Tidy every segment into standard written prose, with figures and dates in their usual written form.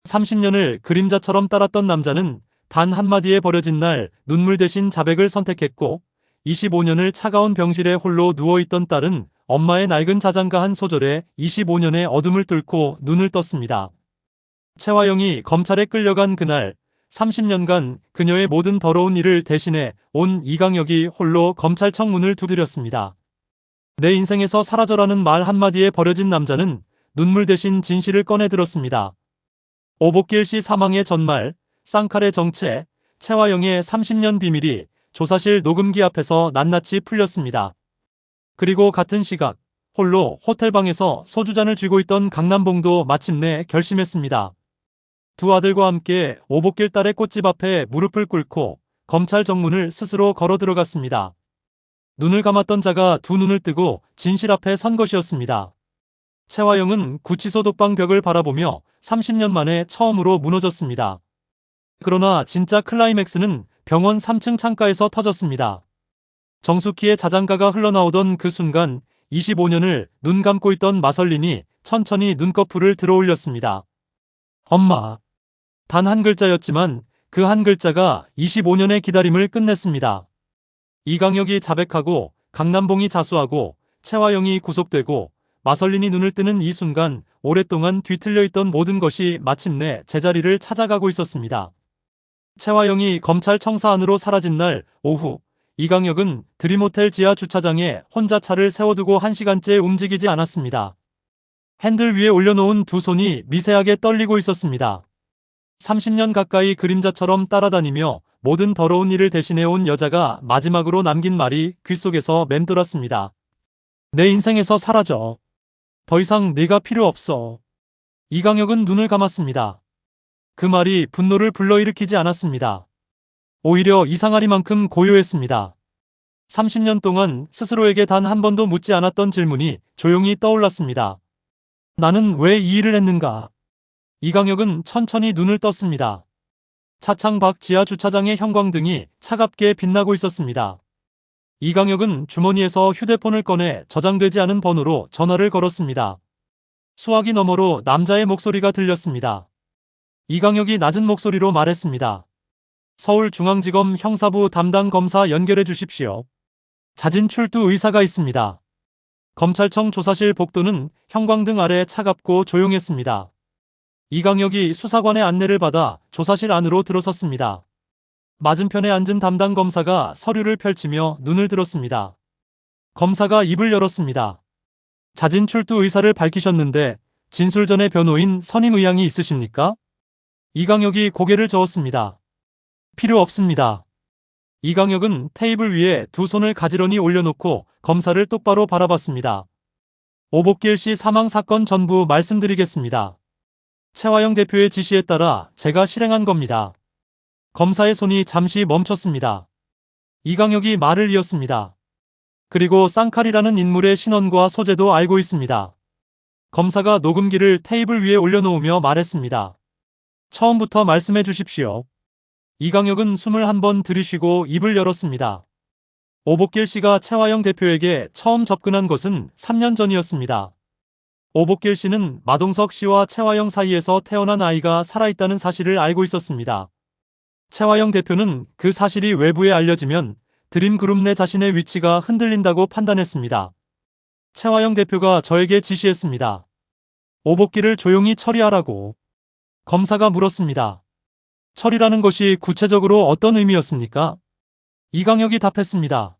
30년을 그림자처럼 따랐던 남자는 단 한마디에 버려진 날 눈물 대신 자백을 선택했고, 25년을 차가운 병실에 홀로 누워있던 딸은 엄마의 낡은 자장가 한 소절에 25년의 어둠을 뚫고 눈을 떴습니다. 최화영이 검찰에 끌려간 그날, 30년간 그녀의 모든 더러운 일을 대신해 온 이강혁이 홀로 검찰청 문을 두드렸습니다. 내 인생에서 사라져라는 말 한마디에 버려진 남자는 눈물 대신 진실을 꺼내 들었습니다. 오복길 씨 사망의 전말, 쌍칼의 정체, 최화영의 30년 비밀이 조사실 녹음기 앞에서 낱낱이 풀렸습니다. 그리고 같은 시각, 홀로 호텔방에서 소주잔을 쥐고 있던 강남봉도 마침내 결심했습니다. 두 아들과 함께 오복길 딸의 꽃집 앞에 무릎을 꿇고 검찰 정문을 스스로 걸어 들어갔습니다. 눈을 감았던 자가 두 눈을 뜨고 진실 앞에 선 것이었습니다. 최화영은 구치소 독방 벽을 바라보며 30년 만에 처음으로 무너졌습니다. 그러나 진짜 클라이맥스는 병원 3층 창가에서 터졌습니다. 정숙희의 자장가가 흘러나오던 그 순간 25년을 눈 감고 있던 마설린이 천천히 눈꺼풀을 들어 올렸습니다. 엄마. 단 한 글자였지만 그 한 글자가 25년의 기다림을 끝냈습니다. 이강혁이 자백하고 강남봉이 자수하고 최화영이 구속되고 마설린이 눈을 뜨는 이 순간 오랫동안 뒤틀려 있던 모든 것이 마침내 제자리를 찾아가고 있었습니다. 최화영이 검찰 청사 안으로 사라진 날 오후, 이강혁은 드림호텔 지하 주차장에 혼자 차를 세워두고 1시간째 움직이지 않았습니다. 핸들 위에 올려놓은 두 손이 미세하게 떨리고 있었습니다. 30년 가까이 그림자처럼 따라다니며 모든 더러운 일을 대신해온 여자가 마지막으로 남긴 말이 귓속에서 맴돌았습니다. 내 인생에서 사라져. 더 이상 네가 필요 없어. 이강혁은 눈을 감았습니다. 그 말이 분노를 불러일으키지 않았습니다. 오히려 이상하리만큼 고요했습니다. 30년 동안 스스로에게 단 한 번도 묻지 않았던 질문이 조용히 떠올랐습니다. 나는 왜 이 일을 했는가? 이강혁은 천천히 눈을 떴습니다. 차창 밖 지하 주차장의 형광등이 차갑게 빛나고 있었습니다. 이강혁은 주머니에서 휴대폰을 꺼내 저장되지 않은 번호로 전화를 걸었습니다. 수화기 너머로 남자의 목소리가 들렸습니다. 이강혁이 낮은 목소리로 말했습니다. 서울중앙지검 형사부 담당 검사 연결해 주십시오. 자진 출두 의사가 있습니다. 검찰청 조사실 복도는 형광등 아래 차갑고 조용했습니다. 이강혁이 수사관의 안내를 받아 조사실 안으로 들어섰습니다. 맞은편에 앉은 담당 검사가 서류를 펼치며 눈을 들었습니다. 검사가 입을 열었습니다. 자진 출두 의사를 밝히셨는데 진술 전에 변호인 선임 의향이 있으십니까? 이강혁이 고개를 저었습니다. 필요 없습니다. 이강혁은 테이블 위에 두 손을 가지런히 올려놓고 검사를 똑바로 바라봤습니다. 오복길 씨 사망 사건 전부 말씀드리겠습니다. 최화영 대표의 지시에 따라 제가 실행한 겁니다. 검사의 손이 잠시 멈췄습니다. 이강혁이 말을 이었습니다. 그리고 쌍칼이라는 인물의 신원과 소재도 알고 있습니다. 검사가 녹음기를 테이블 위에 올려놓으며 말했습니다. 처음부터 말씀해 주십시오. 이강혁은 숨을 한번 들이쉬고 입을 열었습니다. 오복길 씨가 최화영 대표에게 처음 접근한 것은 3년 전이었습니다. 오복길 씨는 마동석 씨와 최화영 사이에서 태어난 아이가 살아있다는 사실을 알고 있었습니다. 최화영 대표는 그 사실이 외부에 알려지면 드림그룹 내 자신의 위치가 흔들린다고 판단했습니다. 최화영 대표가 저에게 지시했습니다. 오복길을 조용히 처리하라고. 검사가 물었습니다. 처리라는 것이 구체적으로 어떤 의미였습니까? 이강혁이 답했습니다.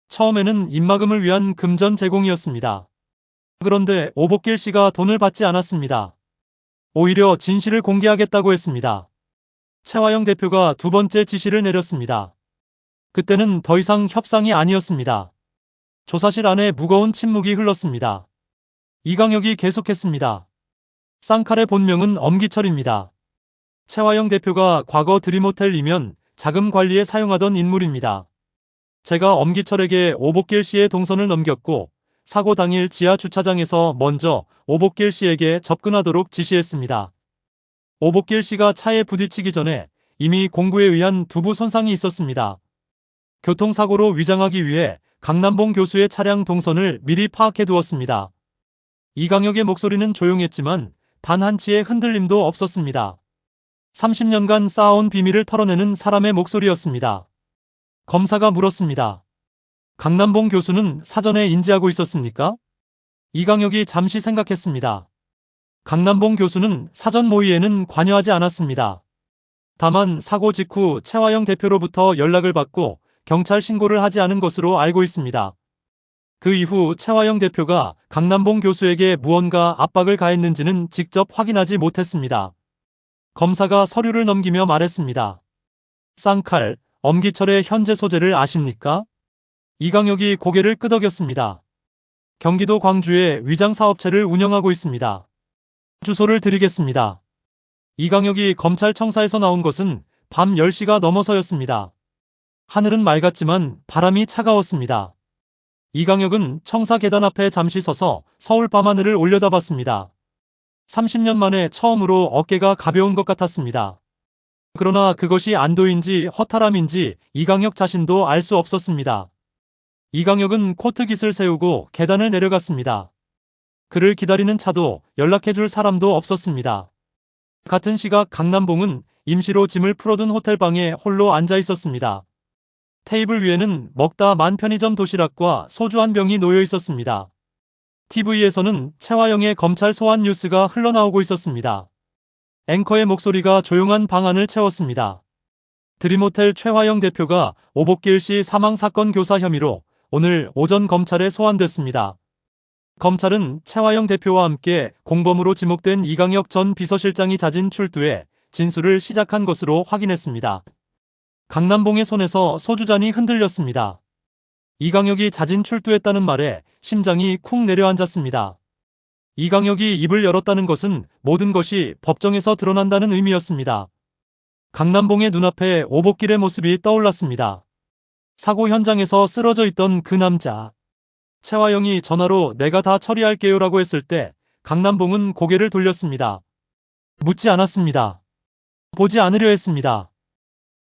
처음에는 입막음을 위한 금전 제공이었습니다. 그런데 오복길 씨가 돈을 받지 않았습니다. 오히려 진실을 공개하겠다고 했습니다. 최화영 대표가 두 번째 지시를 내렸습니다. 그때는 더 이상 협상이 아니었습니다. 조사실 안에 무거운 침묵이 흘렀습니다. 이강혁이 계속했습니다. 쌍칼의 본명은 엄기철입니다. 최화영 대표가 과거 드림호텔이면 자금 관리에 사용하던 인물입니다. 제가 엄기철에게 오복길 씨의 동선을 넘겼고 사고 당일 지하 주차장에서 먼저 오복길 씨에게 접근하도록 지시했습니다. 오복길 씨가 차에 부딪히기 전에 이미 공구에 의한 두부 손상이 있었습니다. 교통사고로 위장하기 위해 강남봉 교수의 차량 동선을 미리 파악해 두었습니다. 이강혁의 목소리는 조용했지만 단 한치의 흔들림도 없었습니다. 30년간 쌓아온 비밀을 털어내는 사람의 목소리였습니다. 검사가 물었습니다. 강남봉 교수는 사전에 인지하고 있었습니까? 이강혁이 잠시 생각했습니다. 강남봉 교수는 사전 모의에는 관여하지 않았습니다. 다만 사고 직후 최화영 대표로부터 연락을 받고 경찰 신고를 하지 않은 것으로 알고 있습니다. 그 이후 최화영 대표가 강남봉 교수에게 무언가 압박을 가했는지는 직접 확인하지 못했습니다. 검사가 서류를 넘기며 말했습니다. 쌍칼, 엄기철의 현재 소재를 아십니까? 이강혁이 고개를 끄덕였습니다. 경기도 광주에 위장 사업체를 운영하고 있습니다. 주소를 드리겠습니다. 이강혁이 검찰청사에서 나온 것은 밤 10시가 넘어서였습니다. 하늘은 맑았지만 바람이 차가웠습니다. 이강혁은 청사 계단 앞에 잠시 서서 서울 밤하늘을 올려다봤습니다. 30년 만에 처음으로 어깨가 가벼운 것 같았습니다. 그러나 그것이 안도인지 허탈함인지 이강혁 자신도 알 수 없었습니다. 이강혁은 코트깃을 세우고 계단을 내려갔습니다. 그를 기다리는 차도 연락해줄 사람도 없었습니다. 같은 시각 강남봉은 임시로 짐을 풀어둔 호텔방에 홀로 앉아 있었습니다. 테이블 위에는 먹다 만 편의점 도시락과 소주 한 병이 놓여 있었습니다. TV에서는 최화영의 검찰 소환 뉴스가 흘러나오고 있었습니다. 앵커의 목소리가 조용한 방 안을 채웠습니다. 드림호텔 최화영 대표가 오복길 씨 사망 사건 교사 혐의로 오늘 오전 검찰에 소환됐습니다. 검찰은 최화영 대표와 함께 공범으로 지목된 이강혁 전 비서실장이 자진 출두해 진술을 시작한 것으로 확인했습니다. 강남봉의 손에서 소주잔이 흔들렸습니다. 이강혁이 자진 출두했다는 말에 심장이 쿵 내려앉았습니다. 이강혁이 입을 열었다는 것은 모든 것이 법정에서 드러난다는 의미였습니다. 강남봉의 눈앞에 오복길의 모습이 떠올랐습니다. 사고 현장에서 쓰러져 있던 그 남자. 최화영이 전화로 내가 다 처리할게요라고 했을 때 강남봉은 고개를 돌렸습니다. 묻지 않았습니다. 보지 않으려 했습니다.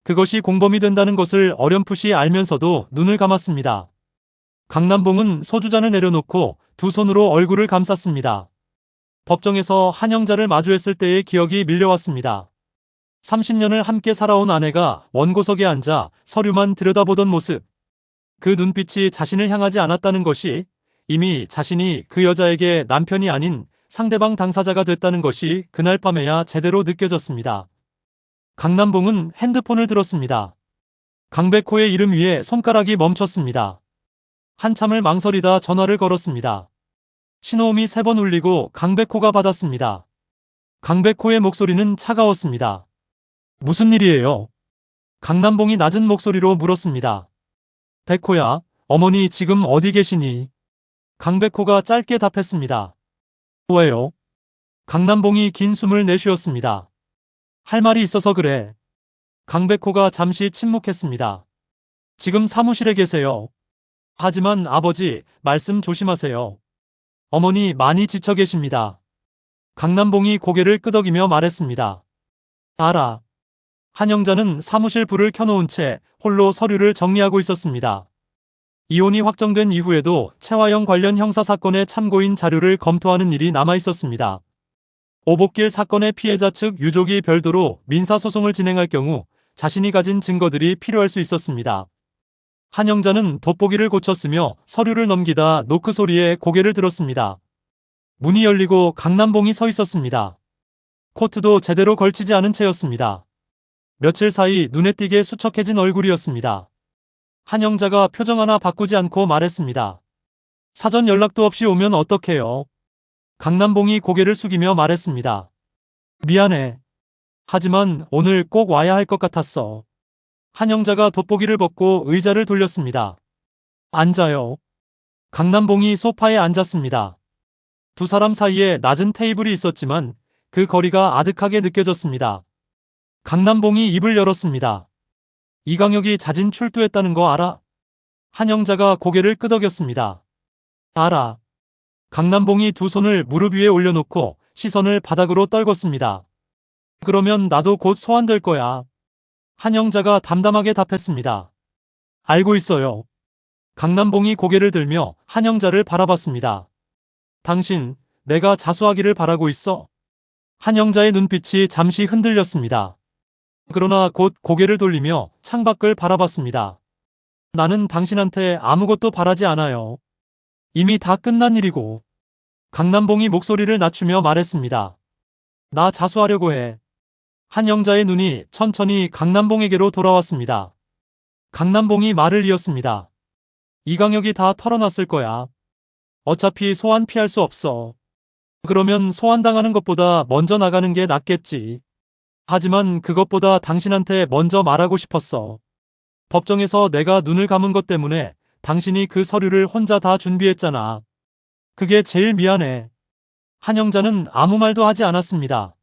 그것이 공범이 된다는 것을 어렴풋이 알면서도 눈을 감았습니다. 강남봉은 소주잔을 내려놓고 두 손으로 얼굴을 감쌌습니다. 법정에서 한영자를 마주했을 때의 기억이 밀려왔습니다. 30년을 함께 살아온 아내가 원고석에 앉아 서류만 들여다보던 모습. 그 눈빛이 자신을 향하지 않았다는 것이 이미 자신이 그 여자에게 남편이 아닌 상대방 당사자가 됐다는 것이 그날 밤에야 제대로 느껴졌습니다. 강남봉은 핸드폰을 들었습니다. 강백호의 이름 위에 손가락이 멈췄습니다. 한참을 망설이다 전화를 걸었습니다. 신호음이 3번 울리고 강백호가 받았습니다. 강백호의 목소리는 차가웠습니다. 무슨 일이에요? 강남봉이 낮은 목소리로 물었습니다. 백호야, 어머니 지금 어디 계시니? 강백호가 짧게 답했습니다. 왜요? 강남봉이 긴 숨을 내쉬었습니다. 할 말이 있어서 그래. 강백호가 잠시 침묵했습니다. 지금 사무실에 계세요. 하지만 아버지, 말씀 조심하세요. 어머니 많이 지쳐 계십니다. 강남봉이 고개를 끄덕이며 말했습니다. 알아. 한영자는 사무실 불을 켜놓은 채 홀로 서류를 정리하고 있었습니다. 이혼이 확정된 이후에도 최화영 관련 형사사건의 참고인 자료를 검토하는 일이 남아있었습니다. 오복길 사건의 피해자 측 유족이 별도로 민사소송을 진행할 경우 자신이 가진 증거들이 필요할 수 있었습니다. 한영자는 돋보기를 고쳤으며 서류를 넘기다 노크 소리에 고개를 들었습니다. 문이 열리고 강남봉이 서 있었습니다. 코트도 제대로 걸치지 않은 채였습니다. 며칠 사이 눈에 띄게 수척해진 얼굴이었습니다. 한영자가 표정 하나 바꾸지 않고 말했습니다. 사전 연락도 없이 오면 어떡해요? 강남봉이 고개를 숙이며 말했습니다. 미안해. 하지만 오늘 꼭 와야 할 것 같았어. 한영자가 돋보기를 벗고 의자를 돌렸습니다. 앉아요. 강남봉이 소파에 앉았습니다. 두 사람 사이에 낮은 테이블이 있었지만 그 거리가 아득하게 느껴졌습니다. 강남봉이 입을 열었습니다. 이강혁이 자진 출두했다는 거 알아? 한영자가 고개를 끄덕였습니다. 알아. 강남봉이 두 손을 무릎 위에 올려놓고 시선을 바닥으로 떨궜습니다. 그러면 나도 곧 소환될 거야. 한영자가 담담하게 답했습니다. 알고 있어요. 강남봉이 고개를 들며 한영자를 바라봤습니다. 당신, 내가 자수하기를 바라고 있어? 한영자의 눈빛이 잠시 흔들렸습니다. 그러나 곧 고개를 돌리며 창밖을 바라봤습니다. 나는 당신한테 아무것도 바라지 않아요. 이미 다 끝난 일이고. 강남봉이 목소리를 낮추며 말했습니다. 나 자수하려고 해. 한영자의 눈이 천천히 강남봉에게로 돌아왔습니다. 강남봉이 말을 이었습니다. 이강혁이 다 털어놨을 거야. 어차피 소환 피할 수 없어. 그러면 소환당하는 것보다 먼저 나가는 게 낫겠지. 하지만 그것보다 당신한테 먼저 말하고 싶었어. 법정에서 내가 눈을 감은 것 때문에 당신이 그 서류를 혼자 다 준비했잖아. 그게 제일 미안해. 한영자는 아무 말도 하지 않았습니다.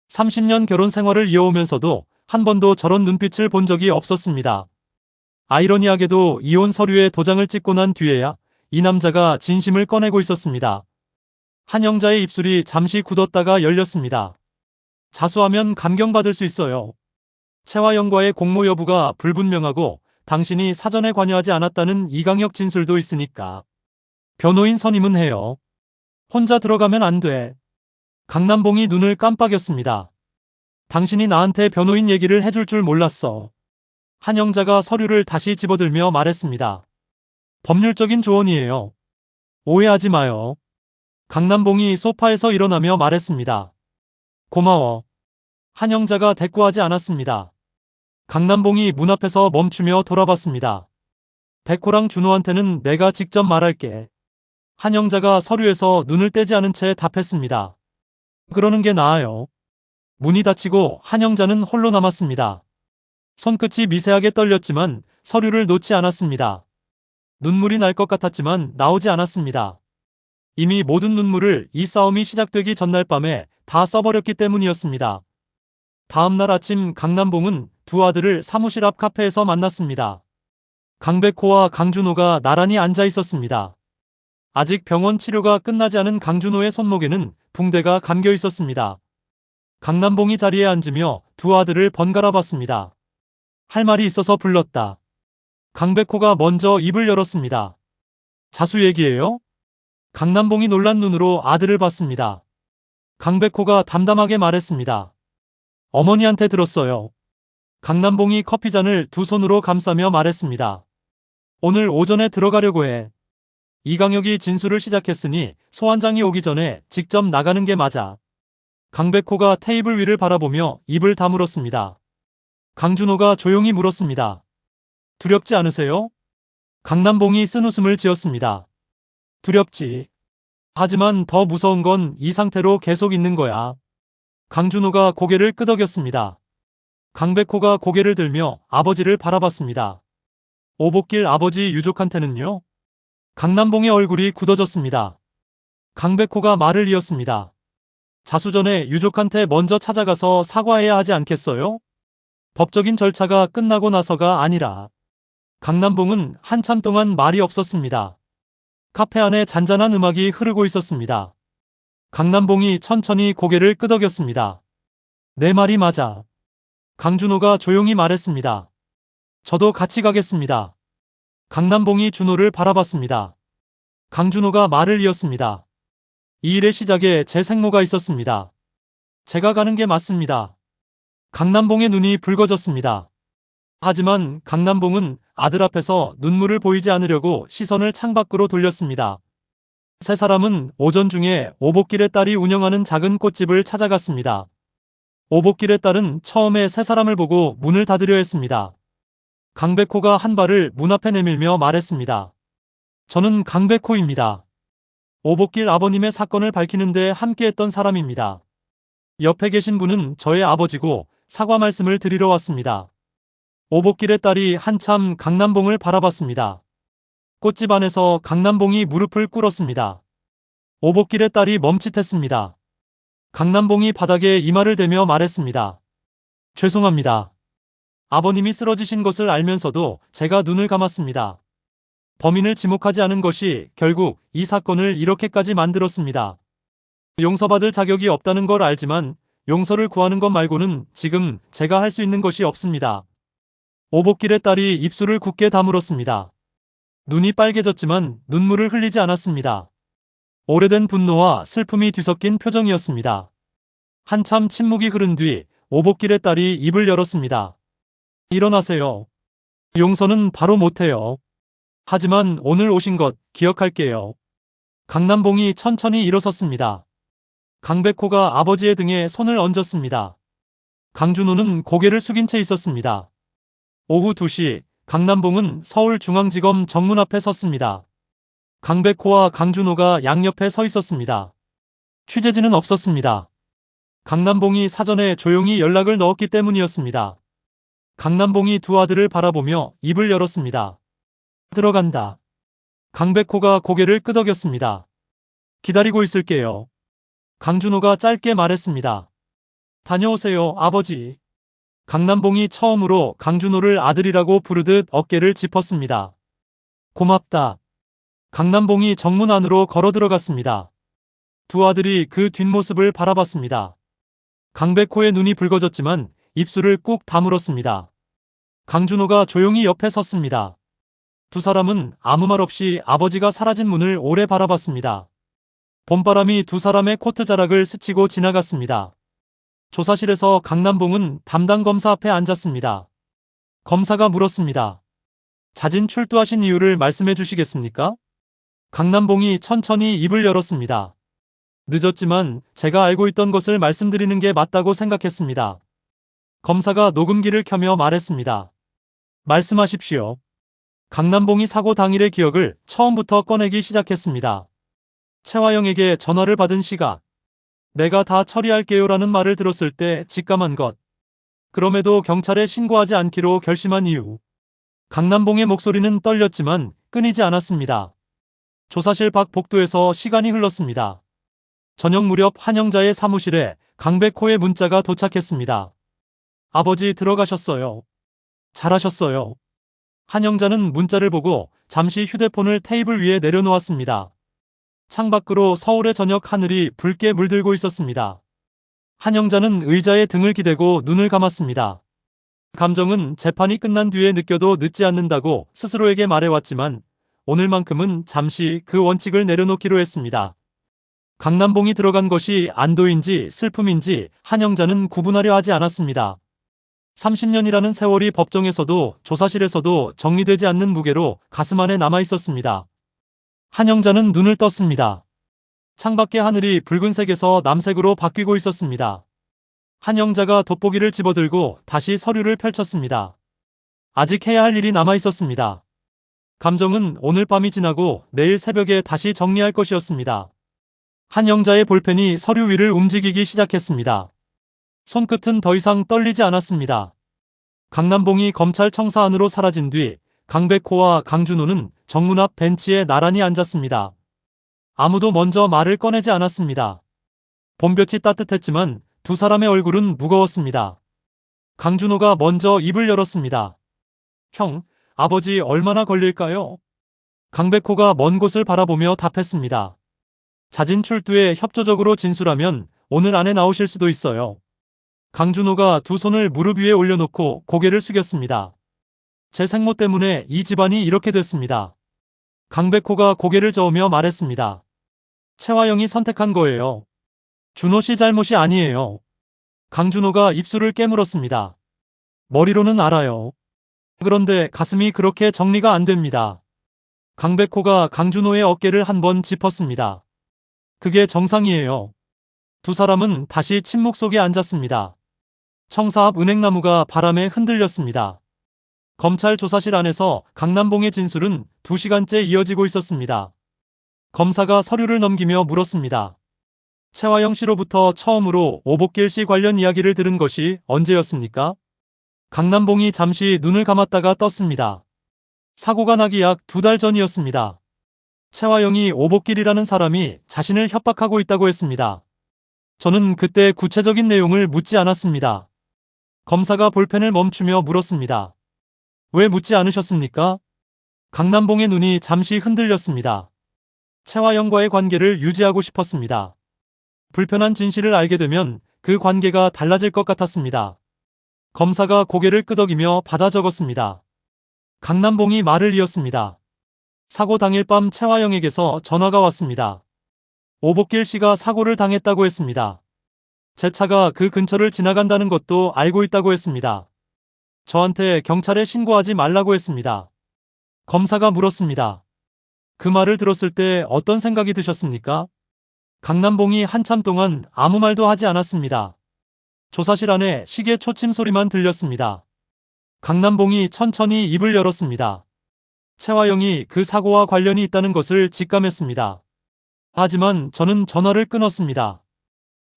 30년 결혼 생활을 이어오면서도 한 번도 저런 눈빛을 본 적이 없었습니다. 아이러니하게도 이혼 서류에 도장을 찍고 난 뒤에야 이 남자가 진심을 꺼내고 있었습니다. 한영자의 입술이 잠시 굳었다가 열렸습니다. 자수하면 감경받을 수 있어요. 채화영과의 공모 여부가 불분명하고 당신이 사전에 관여하지 않았다는 이강혁 진술도 있으니까. 변호인 선임은 해요. 혼자 들어가면 안 돼. 강남봉이 눈을 깜빡였습니다. 당신이 나한테 변호인 얘기를 해줄 줄 몰랐어. 한영자가 서류를 다시 집어들며 말했습니다. 법률적인 조언이에요. 오해하지 마요. 강남봉이 소파에서 일어나며 말했습니다. 고마워. 한영자가 대꾸하지 않았습니다. 강남봉이 문 앞에서 멈추며 돌아봤습니다. 백호랑 준호한테는 내가 직접 말할게. 한영자가 서류에서 눈을 떼지 않은 채 답했습니다. 그러는 게 나아요. 문이 닫히고 한영자는 홀로 남았습니다. 손끝이 미세하게 떨렸지만 서류를 놓지 않았습니다. 눈물이 날 것 같았지만 나오지 않았습니다. 이미 모든 눈물을 이 싸움이 시작되기 전날 밤에 다 써버렸기 때문이었습니다. 다음날 아침 강남봉은 두 아들을 사무실 앞 카페에서 만났습니다. 강백호와 강준호가 나란히 앉아 있었습니다. 아직 병원 치료가 끝나지 않은 강준호의 손목에는 붕대가 감겨 있었습니다. 강남봉이 자리에 앉으며 두 아들을 번갈아 봤습니다. 할 말이 있어서 불렀다. 강백호가 먼저 입을 열었습니다. 자수 얘기예요? 강남봉이 놀란 눈으로 아들을 봤습니다. 강백호가 담담하게 말했습니다. 어머니한테 들었어요. 강남봉이 커피잔을 두 손으로 감싸며 말했습니다. 오늘 오전에 들어가려고 해. 이강혁이 진술을 시작했으니 소환장이 오기 전에 직접 나가는 게 맞아. 강백호가 테이블 위를 바라보며 입을 다물었습니다. 강준호가 조용히 물었습니다. 두렵지 않으세요? 강남봉이 쓴웃음을 지었습니다. 두렵지. 하지만 더 무서운 건 이 상태로 계속 있는 거야. 강준호가 고개를 끄덕였습니다. 강백호가 고개를 들며 아버지를 바라봤습니다. 오복길 아버지 유족한테는요? 강남봉의 얼굴이 굳어졌습니다. 강백호가 말을 이었습니다. 자수 전에 유족한테 먼저 찾아가서 사과해야 하지 않겠어요? 법적인 절차가 끝나고 나서가 아니라. 강남봉은 한참 동안 말이 없었습니다. 카페 안에 잔잔한 음악이 흐르고 있었습니다. 강남봉이 천천히 고개를 끄덕였습니다. 내 말이 맞아. 강준호가 조용히 말했습니다. 저도 같이 가겠습니다. 강남봉이 준호를 바라봤습니다. 강준호가 말을 이었습니다. 이 일의 시작에 제 생모가 있었습니다. 제가 가는 게 맞습니다. 강남봉의 눈이 붉어졌습니다. 하지만 강남봉은 아들 앞에서 눈물을 보이지 않으려고 시선을 창밖으로 돌렸습니다. 세 사람은 오전 중에 오복길의 딸이 운영하는 작은 꽃집을 찾아갔습니다. 오복길의 딸은 처음에 세 사람을 보고 문을 닫으려 했습니다. 강백호가 한 발을 문 앞에 내밀며 말했습니다. 저는 강백호입니다. 오복길 아버님의 사건을 밝히는데 함께했던 사람입니다. 옆에 계신 분은 저의 아버지고 사과 말씀을 드리러 왔습니다. 오복길의 딸이 한참 강남봉을 바라봤습니다. 꽃집 안에서 강남봉이 무릎을 꿇었습니다. 오복길의 딸이 멈칫했습니다. 강남봉이 바닥에 이마를 대며 말했습니다. 죄송합니다. 아버님이 쓰러지신 것을 알면서도 제가 눈을 감았습니다. 범인을 지목하지 않은 것이 결국 이 사건을 이렇게까지 만들었습니다. 용서받을 자격이 없다는 걸 알지만 용서를 구하는 것 말고는 지금 제가 할 수 있는 것이 없습니다. 오복길의 딸이 입술을 굳게 다물었습니다. 눈이 빨개졌지만 눈물을 흘리지 않았습니다. 오래된 분노와 슬픔이 뒤섞인 표정이었습니다. 한참 침묵이 흐른 뒤 오복길의 딸이 입을 열었습니다. 일어나세요. 용서는 바로 못해요. 하지만 오늘 오신 것 기억할게요. 강남봉이 천천히 일어섰습니다. 강백호가 아버지의 등에 손을 얹었습니다. 강준호는 고개를 숙인 채 있었습니다. 오후 2시 강남봉은 서울중앙지검 정문 앞에 섰습니다. 강백호와 강준호가 양옆에 서 있었습니다. 취재진은 없었습니다. 강남봉이 사전에 조용히 연락을 넣었기 때문이었습니다. 강남봉이 두 아들을 바라보며 입을 열었습니다. 들어간다. 강백호가 고개를 끄덕였습니다. 기다리고 있을게요. 강준호가 짧게 말했습니다. 다녀오세요, 아버지. 강남봉이 처음으로 강준호를 아들이라고 부르듯 어깨를 짚었습니다. 고맙다. 강남봉이 정문 안으로 걸어 들어갔습니다. 두 아들이 그 뒷모습을 바라봤습니다. 강백호의 눈이 붉어졌지만 입술을 꾹 다물었습니다. 강준호가 조용히 옆에 섰습니다. 두 사람은 아무 말 없이 아버지가 사라진 문을 오래 바라봤습니다. 봄바람이 두 사람의 코트 자락을 스치고 지나갔습니다. 조사실에서 강남봉은 담당 검사 앞에 앉았습니다. 검사가 물었습니다. 자진 출두하신 이유를 말씀해 주시겠습니까? 강남봉이 천천히 입을 열었습니다. 늦었지만 제가 알고 있던 것을 말씀드리는 게 맞다고 생각했습니다. 검사가 녹음기를 켜며 말했습니다. 말씀하십시오. 강남봉이 사고 당일의 기억을 처음부터 꺼내기 시작했습니다. 최화영에게 전화를 받은 시각. 내가 다 처리할게요라는 말을 들었을 때 직감한 것. 그럼에도 경찰에 신고하지 않기로 결심한 이유. 강남봉의 목소리는 떨렸지만 끊이지 않았습니다. 조사실 밖 복도에서 시간이 흘렀습니다. 저녁 무렵 한영자의 사무실에 강백호의 문자가 도착했습니다. 아버지 들어가셨어요. 잘하셨어요. 한영자는 문자를 보고 잠시 휴대폰을 테이블 위에 내려놓았습니다. 창밖으로 서울의 저녁 하늘이 붉게 물들고 있었습니다. 한영자는 의자에 등을 기대고 눈을 감았습니다. 감정은 재판이 끝난 뒤에 느껴도 늦지 않는다고 스스로에게 말해왔지만 오늘만큼은 잠시 그 원칙을 내려놓기로 했습니다. 강남봉이 들어간 것이 안도인지 슬픔인지 한영자는 구분하려 하지 않았습니다. 30년이라는 세월이 법정에서도 조사실에서도 정리되지 않는 무게로 가슴 안에 남아 있었습니다. 한영자는 눈을 떴습니다. 창밖의 하늘이 붉은색에서 남색으로 바뀌고 있었습니다. 한영자가 돋보기를 집어들고 다시 서류를 펼쳤습니다. 아직 해야 할 일이 남아 있었습니다. 감정은 오늘 밤이 지나고 내일 새벽에 다시 정리할 것이었습니다. 한영자의 볼펜이 서류 위를 움직이기 시작했습니다. 손끝은 더 이상 떨리지 않았습니다. 강남봉이 검찰 청사 안으로 사라진 뒤 강백호와 강준호는 정문 앞 벤치에 나란히 앉았습니다. 아무도 먼저 말을 꺼내지 않았습니다. 봄볕이 따뜻했지만 두 사람의 얼굴은 무거웠습니다. 강준호가 먼저 입을 열었습니다. 형, 아버지 얼마나 걸릴까요? 강백호가 먼 곳을 바라보며 답했습니다. 자진 출두에 협조적으로 진술하면 오늘 안에 나오실 수도 있어요. 강준호가 두 손을 무릎 위에 올려놓고 고개를 숙였습니다. 제 생모 때문에 이 집안이 이렇게 됐습니다. 강백호가 고개를 저으며 말했습니다. 최화영이 선택한 거예요. 준호 씨 잘못이 아니에요. 강준호가 입술을 깨물었습니다. 머리로는 알아요. 그런데 가슴이 그렇게 정리가 안 됩니다. 강백호가 강준호의 어깨를 한번 짚었습니다. 그게 정상이에요. 두 사람은 다시 침묵 속에 앉았습니다. 청사 앞 은행나무가 바람에 흔들렸습니다. 검찰 조사실 안에서 강남봉의 진술은 2시간째 이어지고 있었습니다. 검사가 서류를 넘기며 물었습니다. 최화영 씨로부터 처음으로 오복길 씨 관련 이야기를 들은 것이 언제였습니까? 강남봉이 잠시 눈을 감았다가 떴습니다. 사고가 나기 약 2달 전이었습니다. 최화영이 오복길이라는 사람이 자신을 협박하고 있다고 했습니다. 저는 그때 구체적인 내용을 묻지 않았습니다. 검사가 볼펜을 멈추며 물었습니다. 왜 묻지 않으셨습니까? 강남봉의 눈이 잠시 흔들렸습니다. 최화영과의 관계를 유지하고 싶었습니다. 불편한 진실을 알게 되면 그 관계가 달라질 것 같았습니다. 검사가 고개를 끄덕이며 받아 적었습니다. 강남봉이 말을 이었습니다. 사고 당일 밤 최화영에게서 전화가 왔습니다. 오복길 씨가 사고를 당했다고 했습니다. 제 차가 그 근처를 지나간다는 것도 알고 있다고 했습니다. 저한테 경찰에 신고하지 말라고 했습니다. 검사가 물었습니다. 그 말을 들었을 때 어떤 생각이 드셨습니까? 강남봉이 한참 동안 아무 말도 하지 않았습니다. 조사실 안에 시계 초침 소리만 들렸습니다. 강남봉이 천천히 입을 열었습니다. 채화영이 그 사고와 관련이 있다는 것을 직감했습니다. 하지만 저는 전화를 끊었습니다.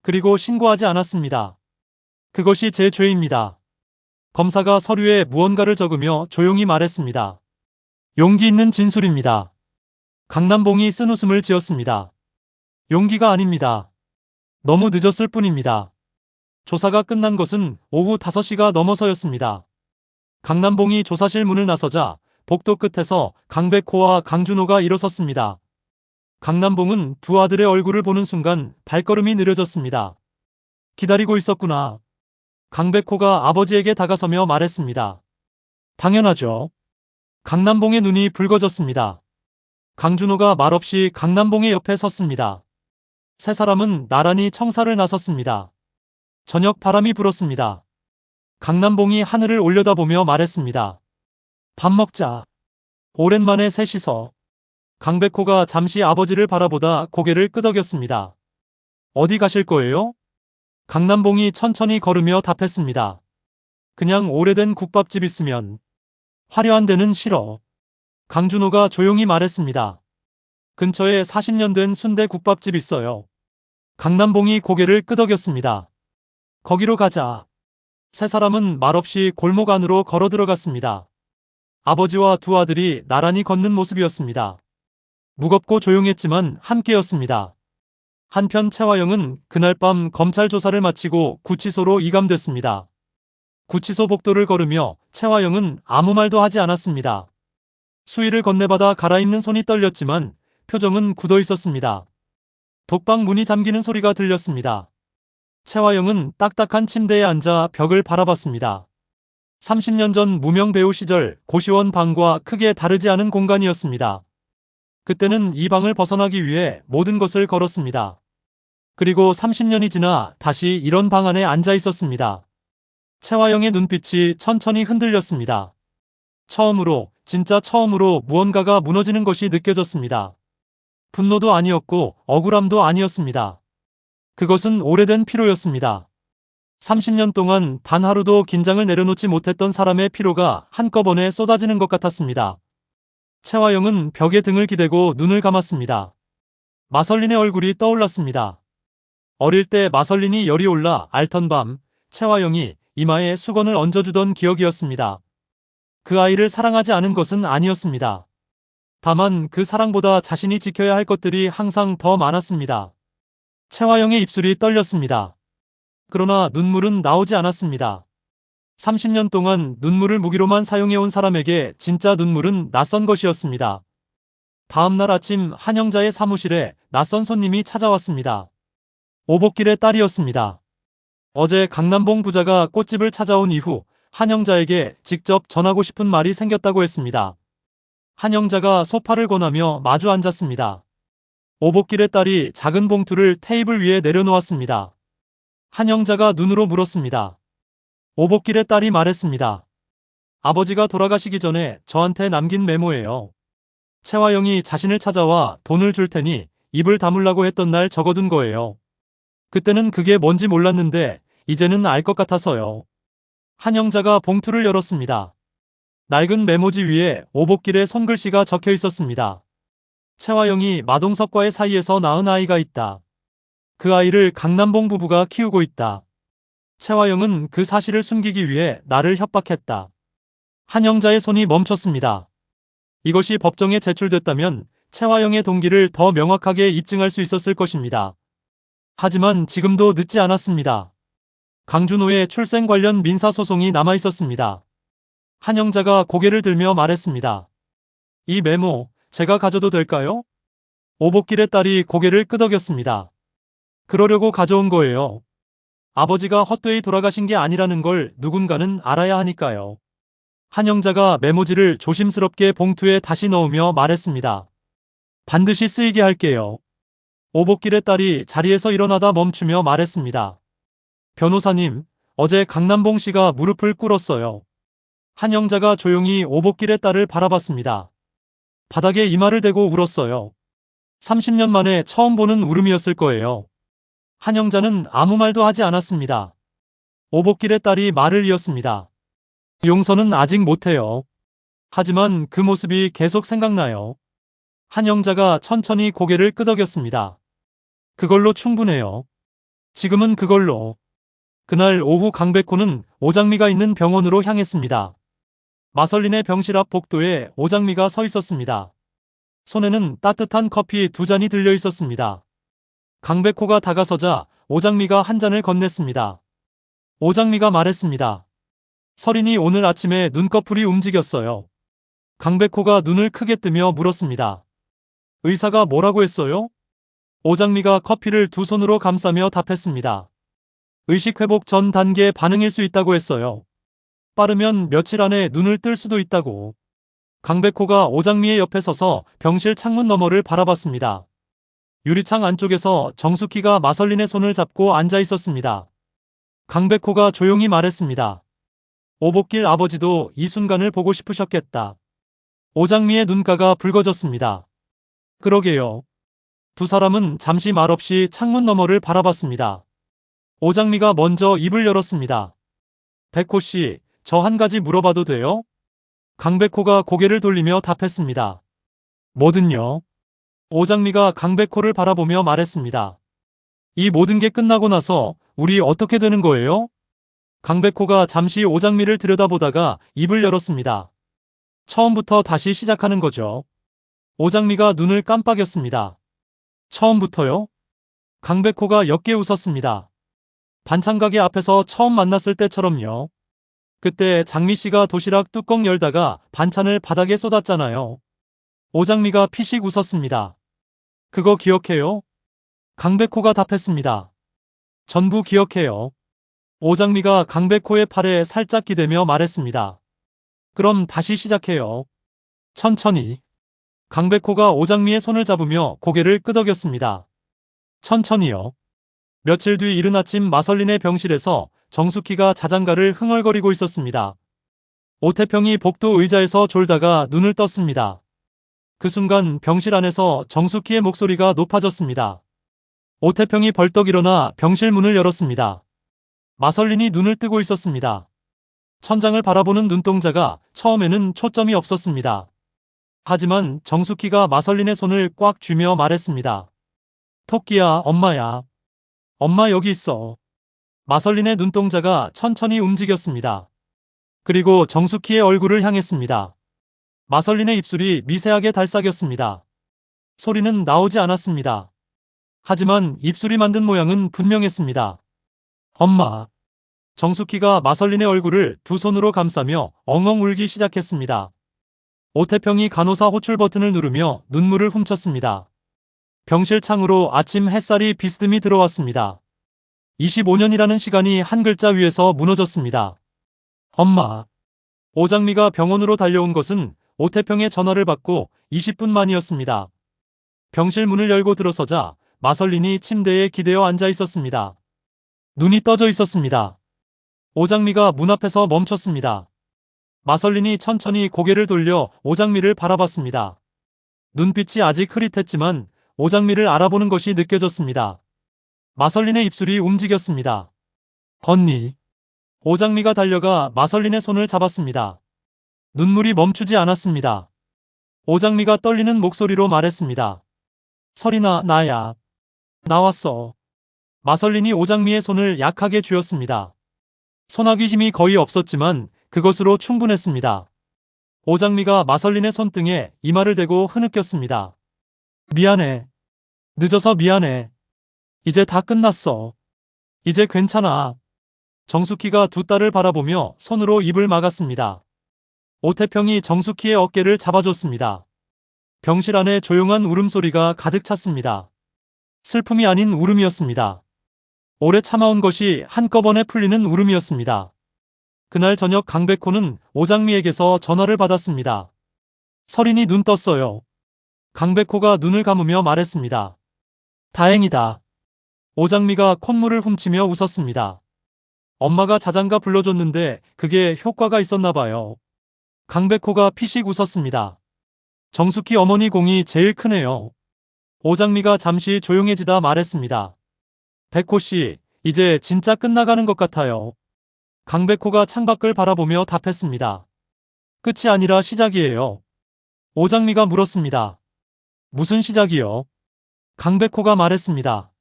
그리고 신고하지 않았습니다. 그것이 제 죄입니다. 검사가 서류에 무언가를 적으며 조용히 말했습니다. 용기 있는 진술입니다. 강남봉이 쓴웃음을 지었습니다. 용기가 아닙니다. 너무 늦었을 뿐입니다. 조사가 끝난 것은 오후 5시가 넘어서였습니다. 강남봉이 조사실 문을 나서자 복도 끝에서 강백호와 강준호가 일어섰습니다. 강남봉은 두 아들의 얼굴을 보는 순간 발걸음이 느려졌습니다. 기다리고 있었구나. 강백호가 아버지에게 다가서며 말했습니다. 당연하죠. 강남봉의 눈이 붉어졌습니다. 강준호가 말없이 강남봉의 옆에 섰습니다. 세 사람은 나란히 청사를 나섰습니다. 저녁 바람이 불었습니다. 강남봉이 하늘을 올려다보며 말했습니다. 밥 먹자. 오랜만에 셋이서. 강백호가 잠시 아버지를 바라보다 고개를 끄덕였습니다. 어디 가실 거예요? 강남봉이 천천히 걸으며 답했습니다. 그냥 오래된 국밥집 있으면. 화려한 데는 싫어. 강준호가 조용히 말했습니다. 근처에 40년 된 순대 국밥집 있어요. 강남봉이 고개를 끄덕였습니다. 거기로 가자. 세 사람은 말없이 골목 안으로 걸어 들어갔습니다. 아버지와 두 아들이 나란히 걷는 모습이었습니다. 무겁고 조용했지만 함께였습니다. 한편 채화영은 그날 밤 검찰 조사를 마치고 구치소로 이감됐습니다. 구치소 복도를 걸으며 채화영은 아무 말도 하지 않았습니다. 수의를 건네받아 갈아입는 손이 떨렸지만 표정은 굳어 있었습니다. 독방 문이 잠기는 소리가 들렸습니다. 채화영은 딱딱한 침대에 앉아 벽을 바라봤습니다. 30년 전 무명 배우 시절 고시원 방과 크게 다르지 않은 공간이었습니다. 그때는 이 방을 벗어나기 위해 모든 것을 걸었습니다. 그리고 30년이 지나 다시 이런 방 안에 앉아 있었습니다. 채화영의 눈빛이 천천히 흔들렸습니다. 처음으로, 진짜 처음으로 무언가가 무너지는 것이 느껴졌습니다. 분노도 아니었고 억울함도 아니었습니다. 그것은 오래된 피로였습니다. 30년 동안 단 하루도 긴장을 내려놓지 못했던 사람의 피로가 한꺼번에 쏟아지는 것 같았습니다. 채화영은 벽에 등을 기대고 눈을 감았습니다. 마설린의 얼굴이 떠올랐습니다. 어릴 때 마설린이 열이 올라 앓던 밤, 채화영이 이마에 수건을 얹어주던 기억이었습니다. 그 아이를 사랑하지 않은 것은 아니었습니다. 다만 그 사랑보다 자신이 지켜야 할 것들이 항상 더 많았습니다. 채화영의 입술이 떨렸습니다. 그러나 눈물은 나오지 않았습니다. 30년 동안 눈물을 무기로만 사용해온 사람에게 진짜 눈물은 낯선 것이었습니다. 다음 날 아침 한영자의 사무실에 낯선 손님이 찾아왔습니다. 오복길의 딸이었습니다. 어제 강남봉 부자가 꽃집을 찾아온 이후 한영자에게 직접 전하고 싶은 말이 생겼다고 했습니다. 한영자가 소파를 권하며 마주 앉았습니다. 오복길의 딸이 작은 봉투를 테이블 위에 내려놓았습니다. 한영자가 눈으로 물었습니다. 오복길의 딸이 말했습니다. 아버지가 돌아가시기 전에 저한테 남긴 메모예요. 채화영이 자신을 찾아와 돈을 줄 테니 입을 다물라고 했던 날 적어둔 거예요. 그때는 그게 뭔지 몰랐는데 이제는 알 것 같아서요. 한영자가 봉투를 열었습니다. 낡은 메모지 위에 오복길의 손글씨가 적혀 있었습니다. 채화영이 마동석과의 사이에서 낳은 아이가 있다. 그 아이를 강남봉 부부가 키우고 있다. 채화영은 그 사실을 숨기기 위해 나를 협박했다. 한영자의 손이 멈췄습니다. 이것이 법정에 제출됐다면 채화영의 동기를 더 명확하게 입증할 수 있었을 것입니다. 하지만 지금도 늦지 않았습니다. 강준호의 출생 관련 민사소송이 남아있었습니다. 한영자가 고개를 들며 말했습니다. 이 메모, 제가 가져도 될까요? 오복길의 딸이 고개를 끄덕였습니다. 그러려고 가져온 거예요. 아버지가 헛되이 돌아가신 게 아니라는 걸 누군가는 알아야 하니까요. 한영자가 메모지를 조심스럽게 봉투에 다시 넣으며 말했습니다. 반드시 쓰이게 할게요. 오복길의 딸이 자리에서 일어나다 멈추며 말했습니다. 변호사님, 어제 강남봉 씨가 무릎을 꿇었어요. 한 영자가 조용히 오복길의 딸을 바라봤습니다. 바닥에 이마를 대고 울었어요. 30년 만에 처음 보는 울음이었을 거예요. 한 영자는 아무 말도 하지 않았습니다. 오복길의 딸이 말을 이었습니다. 용서는 아직 못해요. 하지만 그 모습이 계속 생각나요. 한 영자가 천천히 고개를 끄덕였습니다. 그걸로 충분해요. 지금은 그걸로. 그날 오후 강백호는 오장미가 있는 병원으로 향했습니다. 마설린의 병실 앞 복도에 오장미가 서 있었습니다. 손에는 따뜻한 커피 2잔이 들려 있었습니다. 강백호가 다가서자 오장미가 한 잔을 건넸습니다. 오장미가 말했습니다. 설인이 오늘 아침에 눈꺼풀이 움직였어요. 강백호가 눈을 크게 뜨며 물었습니다. 의사가 뭐라고 했어요? 오장미가 커피를 2손으로 감싸며 답했습니다. 의식회복 전 단계 반응일 수 있다고 했어요. 빠르면 며칠 안에 눈을 뜰 수도 있다고. 강백호가 오장미의 옆에 서서 병실 창문 너머를 바라봤습니다. 유리창 안쪽에서 정숙희가 마설린의 손을 잡고 앉아 있었습니다. 강백호가 조용히 말했습니다. 오복길 아버지도 이 순간을 보고 싶으셨겠다. 오장미의 눈가가 붉어졌습니다. 그러게요. 두 사람은 잠시 말없이 창문 너머를 바라봤습니다. 오장미가 먼저 입을 열었습니다. 백호 씨, 저 한 가지 물어봐도 돼요? 강백호가 고개를 돌리며 답했습니다. 뭐든요. 오장미가 강백호를 바라보며 말했습니다. 이 모든 게 끝나고 나서 우리 어떻게 되는 거예요? 강백호가 잠시 오장미를 들여다보다가 입을 열었습니다. 처음부터 다시 시작하는 거죠. 오장미가 눈을 깜빡였습니다. 처음부터요? 강백호가 옅게 웃었습니다. 반찬가게 앞에서 처음 만났을 때처럼요. 그때 장미씨가 도시락 뚜껑 열다가 반찬을 바닥에 쏟았잖아요. 오장미가 피식 웃었습니다. 그거 기억해요? 강백호가 답했습니다. 전부 기억해요. 오장미가 강백호의 팔에 살짝 기대며 말했습니다. 그럼 다시 시작해요. 천천히. 강백호가 오장미의 손을 잡으며 고개를 끄덕였습니다. 천천히요. 며칠 뒤 이른 아침 마설린의 병실에서 정숙희가 자장가를 흥얼거리고 있었습니다. 오태평이 복도 의자에서 졸다가 눈을 떴습니다. 그 순간 병실 안에서 정숙희의 목소리가 높아졌습니다. 오태평이 벌떡 일어나 병실 문을 열었습니다. 마설린이 눈을 뜨고 있었습니다. 천장을 바라보는 눈동자가 처음에는 초점이 없었습니다. 하지만 정숙희가 마설린의 손을 꽉 쥐며 말했습니다. 토끼야, 엄마야. 엄마 여기 있어. 마설린의 눈동자가 천천히 움직였습니다. 그리고 정숙희의 얼굴을 향했습니다. 마설린의 입술이 미세하게 달싹였습니다. 소리는 나오지 않았습니다. 하지만 입술이 만든 모양은 분명했습니다. 엄마. 정숙희가 마설린의 얼굴을 2손으로 감싸며 엉엉 울기 시작했습니다. 오태평이 간호사 호출 버튼을 누르며 눈물을 훔쳤습니다. 병실 창으로 아침 햇살이 비스듬히 들어왔습니다. 25년이라는 시간이 한 글자 위에서 무너졌습니다. 엄마. 오장미가 병원으로 달려온 것은 오태평의 전화를 받고 20분 만이었습니다. 병실 문을 열고 들어서자 마설린이 침대에 기대어 앉아 있었습니다. 눈이 떠져 있었습니다. 오장미가 문 앞에서 멈췄습니다. 마설린이 천천히 고개를 돌려 오장미를 바라봤습니다. 눈빛이 아직 흐릿했지만 오장미를 알아보는 것이 느껴졌습니다. 마설린의 입술이 움직였습니다. 언니. 오장미가 달려가 마설린의 손을 잡았습니다. 눈물이 멈추지 않았습니다. 오장미가 떨리는 목소리로 말했습니다. 설인아, 나야. 나왔어. 마설린이 오장미의 손을 약하게 쥐었습니다. 손아귀 힘이 거의 없었지만 그것으로 충분했습니다. 오장미가 마설린의 손등에 이마를 대고 흐느꼈습니다. 미안해. 늦어서 미안해. 이제 다 끝났어. 이제 괜찮아. 정숙희가 두 딸을 바라보며 손으로 입을 막았습니다. 오태평이 정숙희의 어깨를 잡아줬습니다. 병실 안에 조용한 울음소리가 가득 찼습니다. 슬픔이 아닌 울음이었습니다. 오래 참아온 것이 한꺼번에 풀리는 울음이었습니다. 그날 저녁 강백호는 오장미에게서 전화를 받았습니다. 설인이 눈 떴어요. 강백호가 눈을 감으며 말했습니다. 다행이다. 오장미가 콧물을 훔치며 웃었습니다. 엄마가 자장가 불러줬는데 그게 효과가 있었나 봐요. 강백호가 피식 웃었습니다. 정숙희 어머니 공이 제일 크네요. 오장미가 잠시 조용해지다 말했습니다. 백호 씨, 이제 진짜 끝나가는 것 같아요. 강백호가 창밖을 바라보며 답했습니다. 끝이 아니라 시작이에요. 오장미가 물었습니다. 무슨 시작이요? 강백호가 말했습니다.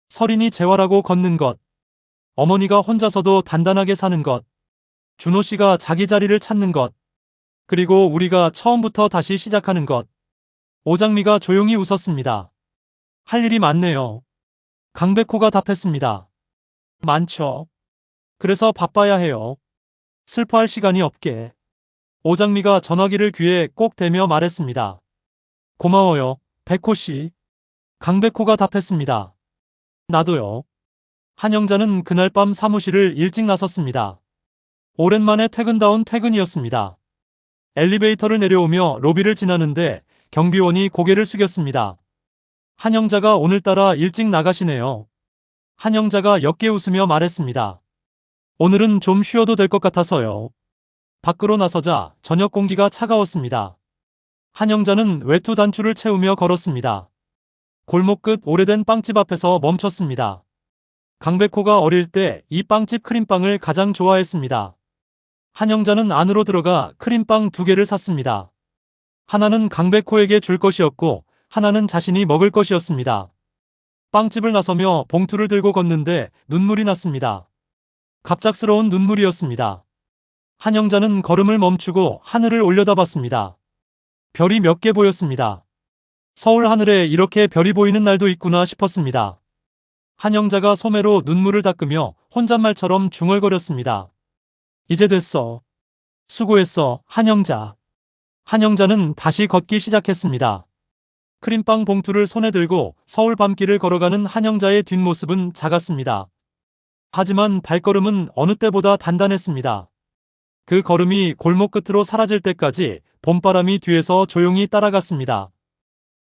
설인이 재활하고 걷는 것. 어머니가 혼자서도 단단하게 사는 것. 준호 씨가 자기 자리를 찾는 것. 그리고 우리가 처음부터 다시 시작하는 것. 오장미가 조용히 웃었습니다. 할 일이 많네요. 강백호가 답했습니다. 많죠. 그래서 바빠야 해요. 슬퍼할 시간이 없게. 오장미가 전화기를 귀에 꼭 대며 말했습니다. 고마워요, 백호 씨. 강백호가 답했습니다. 나도요. 한영자는 그날 밤 사무실을 일찍 나섰습니다. 오랜만에 퇴근다운 퇴근이었습니다. 엘리베이터를 내려오며 로비를 지나는데 경비원이 고개를 숙였습니다. 한영자가 오늘따라 일찍 나가시네요. 한영자가 옅게 웃으며 말했습니다. 오늘은 좀 쉬어도 될 것 같아서요. 밖으로 나서자 저녁 공기가 차가웠습니다. 한영자는 외투 단추를 채우며 걸었습니다. 골목 끝 오래된 빵집 앞에서 멈췄습니다. 강백호가 어릴 때 이 빵집 크림빵을 가장 좋아했습니다. 한영자는 안으로 들어가 크림빵 2개를 샀습니다. 하나는 강백호에게 줄 것이었고 하나는 자신이 먹을 것이었습니다. 빵집을 나서며 봉투를 들고 걷는데 눈물이 났습니다. 갑작스러운 눈물이었습니다. 한영자는 걸음을 멈추고 하늘을 올려다봤습니다. 별이 몇 개 보였습니다. 서울 하늘에 이렇게 별이 보이는 날도 있구나 싶었습니다. 한영자가 소매로 눈물을 닦으며 혼잣말처럼 중얼거렸습니다. 이제 됐어. 수고했어, 한영자. 한영자는 다시 걷기 시작했습니다. 크림빵 봉투를 손에 들고 서울 밤길을 걸어가는 한영자의 뒷모습은 작았습니다. 하지만 발걸음은 어느 때보다 단단했습니다. 그 걸음이 골목 끝으로 사라질 때까지 봄바람이 뒤에서 조용히 따라갔습니다.